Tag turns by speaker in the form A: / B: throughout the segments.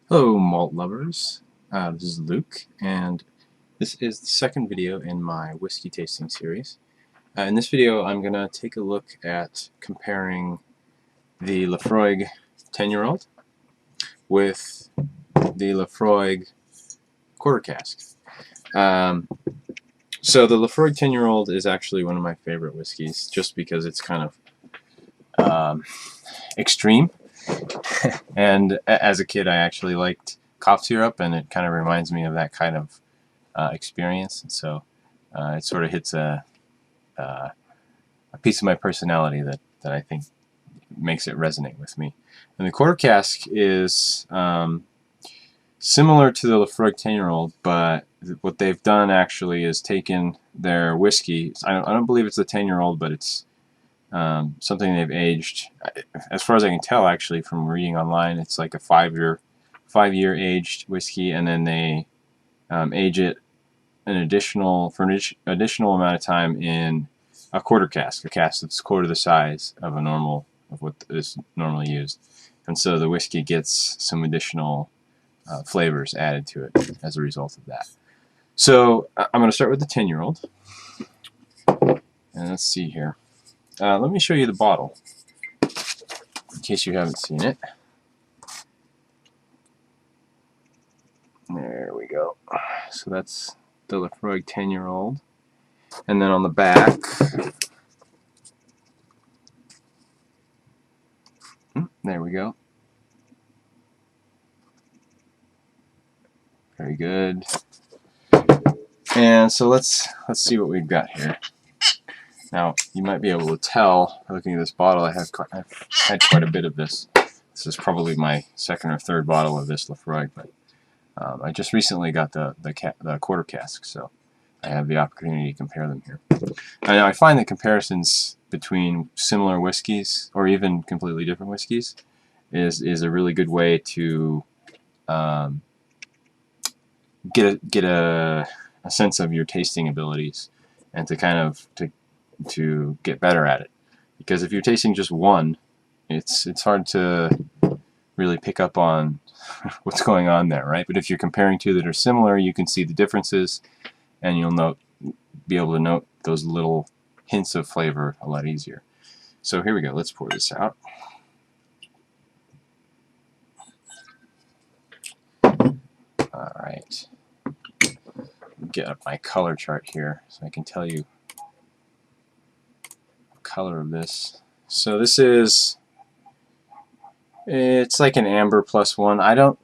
A: Hello malt lovers, this is Luke, and this is the second video in my whiskey tasting series. In this video I'm going to take a look at comparing the Laphroaig 10-year-old with the Laphroaig Quarter Cask. So the Laphroaig 10-year-old is actually one of my favorite whiskeys just because it's kind of extreme. And as a kid I actually liked cough syrup, and it kind of reminds me of that kind of experience, and so it sort of hits a piece of my personality that I think makes it resonate with me. And the Quarter Cask is similar to the Laphroaig 10-year-old, but what they've done actually is taken their whiskey. I don't believe it's a 10-year-old, but it's something they've aged. As far as I can tell, actually, from reading online, it's like a 5-year aged whiskey, and then they age it for an additional amount of time in a quarter cask, a cask that's quarter the size of what is normally used, and so the whiskey gets some additional flavors added to it as a result of that. So I'm going to start with the 10-year-old, and let's see here. Let me show you the bottle, in case you haven't seen it. There we go. So that's the Laphroaig 10-year-old. And then on the back, there we go. Very good. And so let's see what we've got here. Now, you might be able to tell by looking at this bottle, I've had quite a bit of this. This is probably my second or third bottle of this Laphroaig, but I just recently got the quarter cask, so I have the opportunity to compare them here. And I find that comparisons between similar whiskeys, or even completely different whiskeys, is a really good way to get a sense of your tasting abilities, and to kind of to get better at it. Because if you're tasting just one, it's hard to really pick up on what's going on there, right? But if you're comparing two that are similar, you can see the differences, and you'll be able to note those little hints of flavor a lot easier. So here we go. Let's pour this out. All right. Get up my color chart here so I can tell you the color of this. So this is, it's like an amber +1.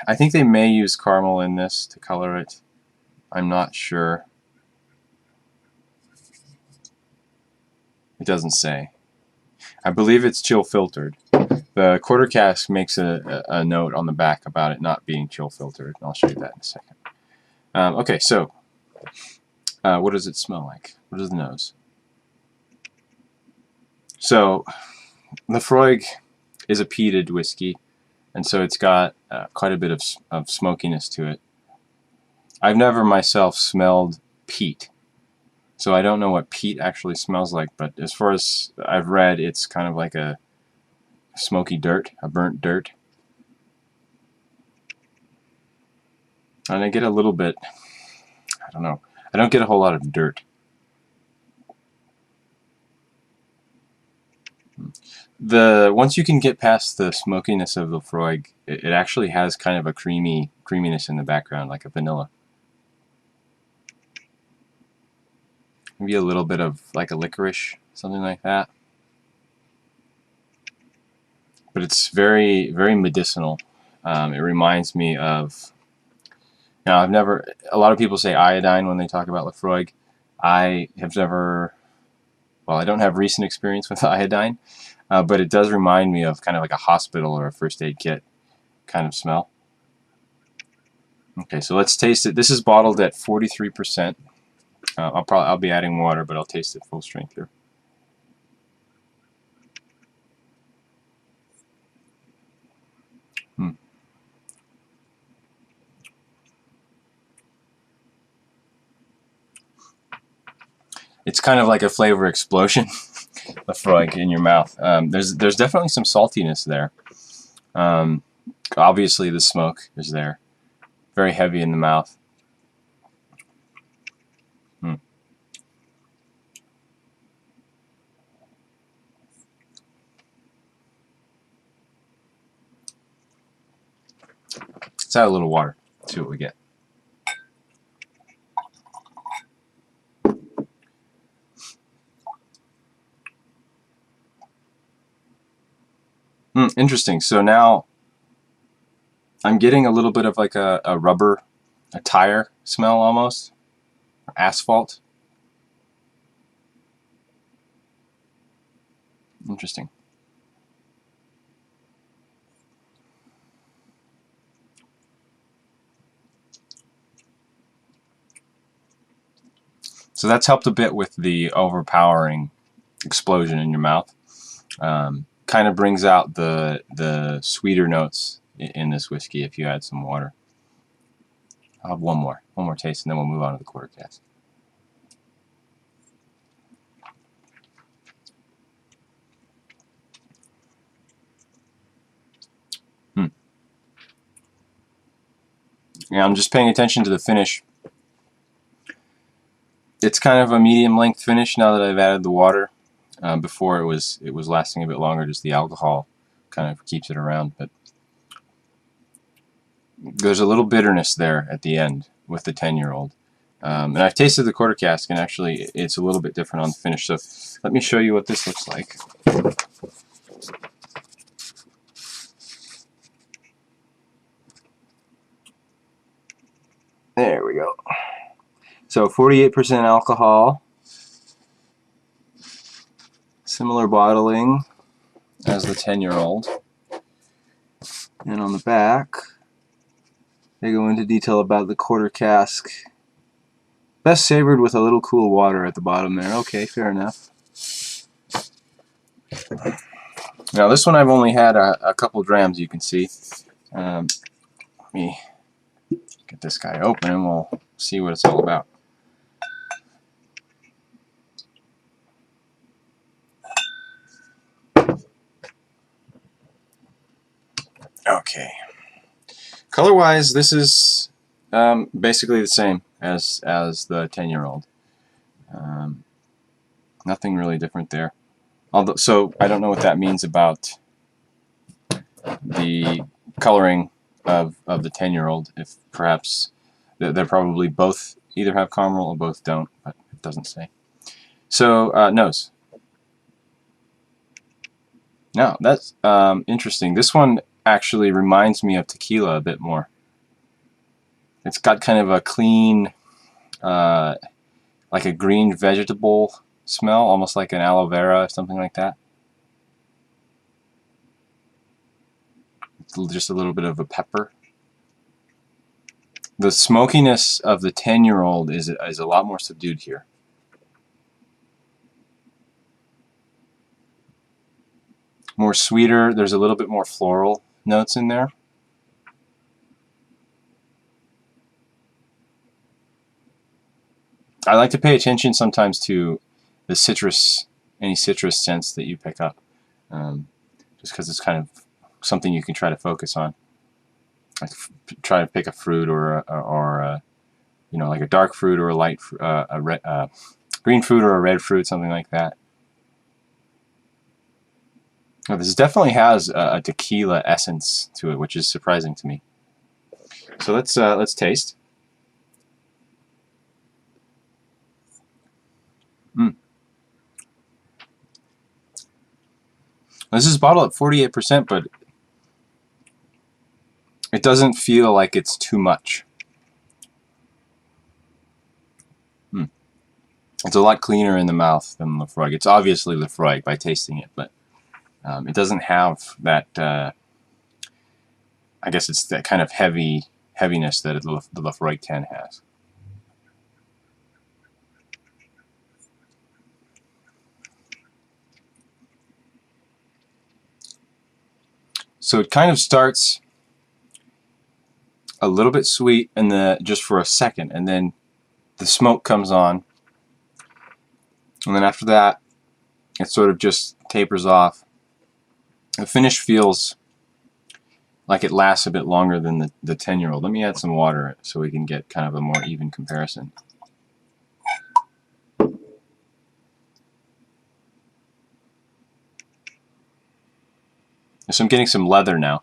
A: I think they may use caramel in this to color it. I'm not sure. It doesn't say. I believe it's chill filtered. The quarter cask makes a note on the back about it not being chill filtered, and I'll show you that in a second. Okay, so what does it smell like? What is the nose? So Laphroaig is a peated whiskey, and so it's got quite a bit of smokiness to it. I've never myself smelled peat, so I don't know what peat actually smells like, but as far as I've read, it's kind of like a smoky dirt, a burnt dirt. And I get a little bit, I don't know, I don't get a whole lot of dirt. Once you can get past the smokiness of the Laphroaig, it actually has kind of a creaminess in the background, like a vanilla. Maybe a little bit of like a licorice, something like that. But it's very, very medicinal. It reminds me of, now a lot of people say iodine when they talk about Laphroaig. I have never, well, I don't have recent experience with iodine, but it does remind me of kind of like a hospital or a first aid kit kind of smell. Okay, so let's taste it. This is bottled at 43%. I'll be adding water, but I'll taste it full strength here. It's kind of like a flavor explosion, Laphroaig, in your mouth. There's definitely some saltiness there. Obviously the smoke is there. Very heavy in the mouth. Let's add a little water. See what we get. Interesting. So now I'm getting a little bit of like a rubber, a tire smell almost, asphalt. Interesting. So that's helped a bit with the overpowering explosion in your mouth. Kind of brings out the sweeter notes in this whiskey if you add some water. I'll have one more taste, and then we'll move on to the quarter cask. Yeah, I'm just paying attention to the finish. It's kind of a medium length finish now that I've added the water. Before it was lasting a bit longer, just the alcohol kind of keeps it around, but there's a little bitterness there at the end with the 10-year-old. And I've tasted the quarter cask, and actually it's a little bit different on the finish. So let me show you what this looks like. There we go. So 48% alcohol. Similar bottling as the 10-year-old. And on the back, they go into detail about the quarter cask. Best savored with a little cool water at the bottom there. Okay, fair enough. Now this one I've only had a couple drams, you can see. Let me get this guy open and we'll see what it's all about. Okay. Color-wise, this is basically the same as the 10-year-old. Nothing really different there. Although, so I don't know what that means about the coloring of the 10-year-old. If perhaps they're probably both either have caramel or both don't, but it doesn't say. So nose. Now that's interesting. This one actually reminds me of tequila a bit more. It's got kind of a clean, like a green vegetable smell, almost like an aloe vera or something like that. Just a little bit of a pepper. The smokiness of the 10-year-old is a lot more subdued here. More sweeter. There's a little bit more floral notes in there. I like to pay attention sometimes to the citrus, any citrus scents that you pick up, just because it's kind of something you can try to focus on. Like try to pick a fruit or you know, like a dark fruit or a light, green fruit or a red fruit, something like that. Now, this definitely has a tequila essence to it, which is surprising to me. So let's taste. This is bottled at 48%, but it doesn't feel like it's too much. It's a lot cleaner in the mouth than Laphroaig. It's obviously Laphroaig by tasting it, but it doesn't have that. I guess it's that kind of heaviness that the Laphroaig 10 has. So it kind of starts a little bit sweet and just for a second, and then the smoke comes on, and then after that it sort of just tapers off. The finish feels like it lasts a bit longer than the 10-year-old. Let me add some water so we can get kind of a more even comparison. So I'm getting some leather now.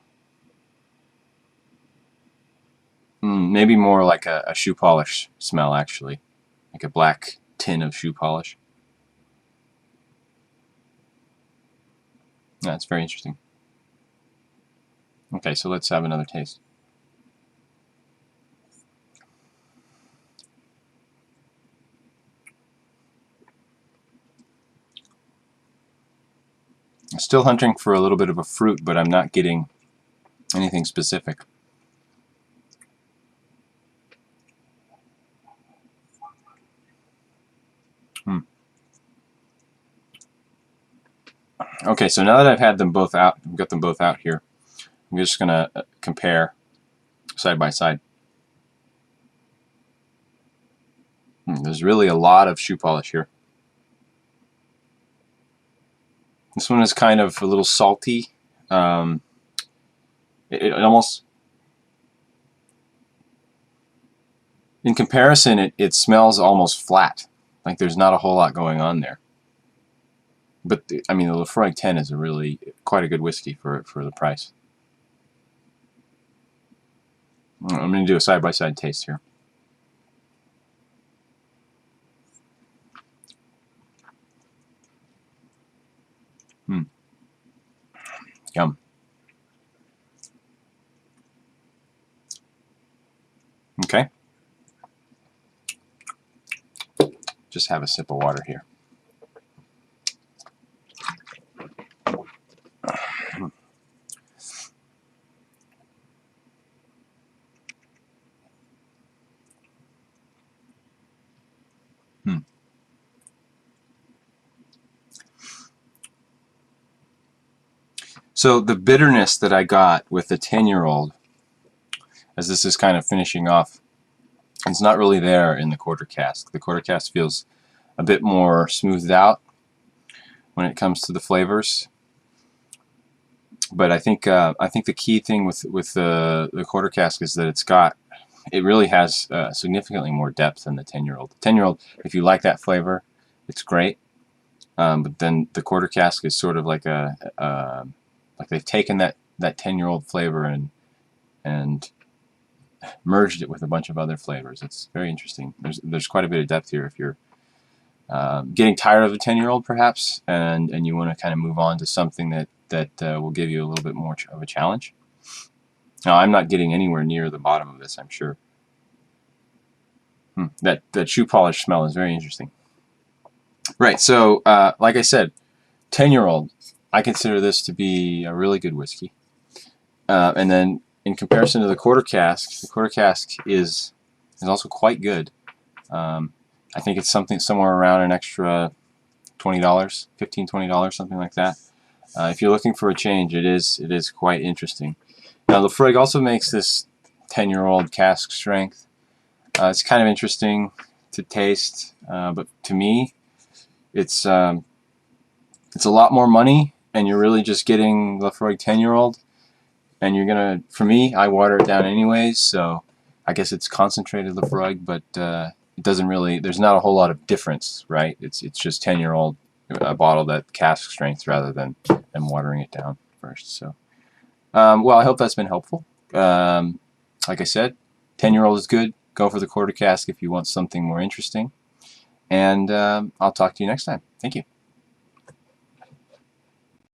A: Maybe more like a shoe polish smell, actually. Like a black tin of shoe polish. That's very interesting. Okay, so let's have another taste. I'm still hunting for a little bit of a fruit, but I'm not getting anything specific. Okay, so now that I've had them both out, I've got them both out here, I'm just going to compare side by side. There's really a lot of shoe polish here. This one is kind of a little salty. It almost, in comparison, it smells almost flat. Like there's not a whole lot going on there. But I mean, the Laphroaig 10 is a really quite a good whiskey for the price. I'm going to do a side-by-side taste here. Yum. Okay. Just have a sip of water here. So the bitterness that I got with the 10-year-old, as this is kind of finishing off, it's not really there in the quarter cask. The quarter cask feels a bit more smoothed out when it comes to the flavors. But I think the key thing with the quarter cask is that it really has significantly more depth than the 10-year-old. The 10-year-old, if you like that flavor, it's great. But then the quarter cask is sort of like like they've taken that 10-year-old flavor and merged it with a bunch of other flavors. It's very interesting. There's quite a bit of depth here if you're getting tired of the 10-year-old perhaps, and you want to kind of move on to something that will give you a little bit more of a challenge. Now, I'm not getting anywhere near the bottom of this, I'm sure. That shoe polish smell is very interesting. Right, so like I said, 10-year-old, I consider this to be a really good whiskey. And then in comparison to the quarter cask is also quite good. I think it's somewhere around an extra $20, $15, $20, something like that. If you're looking for a change, it is quite interesting. Now, Laphroaig also makes this 10-year-old cask strength. It's kind of interesting to taste, but to me, it's a lot more money, and you're really just getting Laphroaig 10-year-old. And you're gonna, for me, I water it down anyways, so I guess it's concentrated Laphroaig, but it doesn't really. There's not a whole lot of difference, right? It's just 10-year-old, a bottle that cask strength rather than watering it down first. So, well, I hope that's been helpful. Like I said, 10-year-old is good. Go for the quarter cask if you want something more interesting. And I'll talk to you next time. Thank you.